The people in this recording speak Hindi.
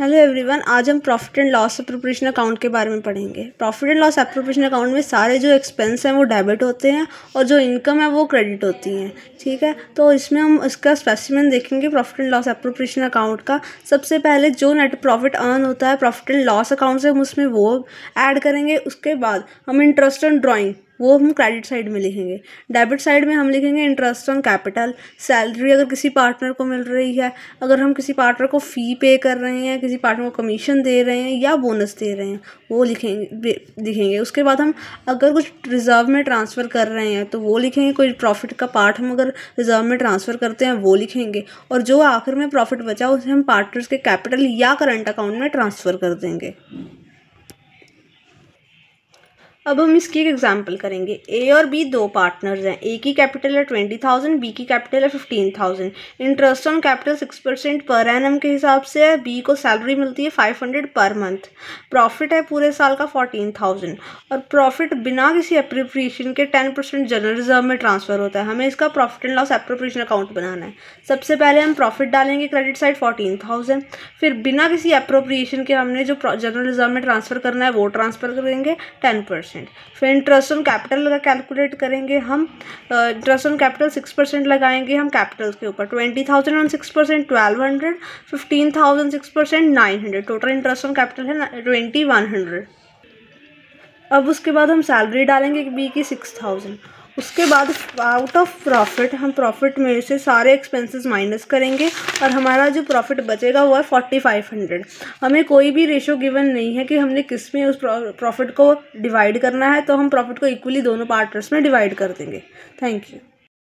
हेलो एवरीवन, आज हम profit and loss appropriation account के बारे में पढ़ेंगे। Profit and loss appropriation account में सारे जो एक्सपेंस हैं वो डेबिट होते हैं और जो इनकम है वो क्रेडिट होती हैं। ठीक है, तो इसमें हम इसका स्पेसिमेन देखेंगे profit and loss appropriation account का। सबसे पहले जो नेट प्रॉफिट अर्न होता है प्रॉफिट एंड लॉस अकाउंट से हम उसमें वो ऐड करेंगे। उसके बाद हम इंटरेस्ट ऑन ड्राइंग वो हम क्रेडिट साइड में लिखेंगे। डेबिट साइड में हम लिखेंगे इंटरेस्ट ऑन कैपिटल, सैलरी अगर किसी पार्टनर को मिल रही है, अगर हम किसी पार्टनर को फ़ी पे कर रहे हैं, किसी पार्टनर को कमीशन दे रहे हैं या बोनस दे रहे हैं, वो लिखेंगे। उसके बाद हम अगर कुछ रिजर्व में ट्रांसफ़र कर रहे हैं तो वो लिखेंगे। कोई प्रॉफिट का पार्ट हम अगर रिजर्व में ट्रांसफ़र करते हैं वो लिखेंगे। और जो आखिर में प्रॉफिट बचा उसे हम पार्टनर्स के कैपिटल या करंट अकाउंट में ट्रांसफ़र कर देंगे। अब हम इसकी एक एग्जांपल करेंगे। ए और बी दो पार्टनर्स हैं। ए की कैपिटल है 20,000, बी की कैपिटल है 15,000। Interest on capital 6% per annum के हिसाब से है। बी को सैलरी मिलती है 500 पर मंथ। प्रॉफिट है पूरे साल का 14,000 और प्रॉफिट बिना किसी एप्रोप्रिएशन के 10% जनरल रिजर्व में ट्रांसफ़र होता है। हमें इसका profit and loss appropriation account बनाना है। सबसे पहले हम प्रॉफिट डालेंगे क्रेडिट साइड 14,000, फिर बिना किसी एप्रोप्रिएशन के हमने जो जनरल रिजर्व में ट्रांसफ़र करना है वो ट्रांसफ़र करेंगे 10%। फिर इंटरेस्ट ऑन कैपिटल का कैलकुलेट करेंगे हम। इंटरेस्ट ऑन कैपिटल 6% लगाएंगे हम कैपिटल के ऊपर। 20,000 on 6% 1,200, 15,000 6% 900। Total interest on capital है 2,100। अब उसके बाद हम सैलरी डालेंगे बी की 6,000। उसके बाद आउट ऑफ प्रॉफिट हम प्रॉफिट में से सारे एक्सपेंसेस माइनस करेंगे और हमारा जो प्रॉफिट बचेगा वो है 4,500। हमें कोई भी रेशो गिवन नहीं है कि हमने किस में उस प्रॉफिट को डिवाइड करना है, तो हम प्रॉफिट को इक्वली दोनों पार्टनर्स में डिवाइड कर देंगे। Thank you.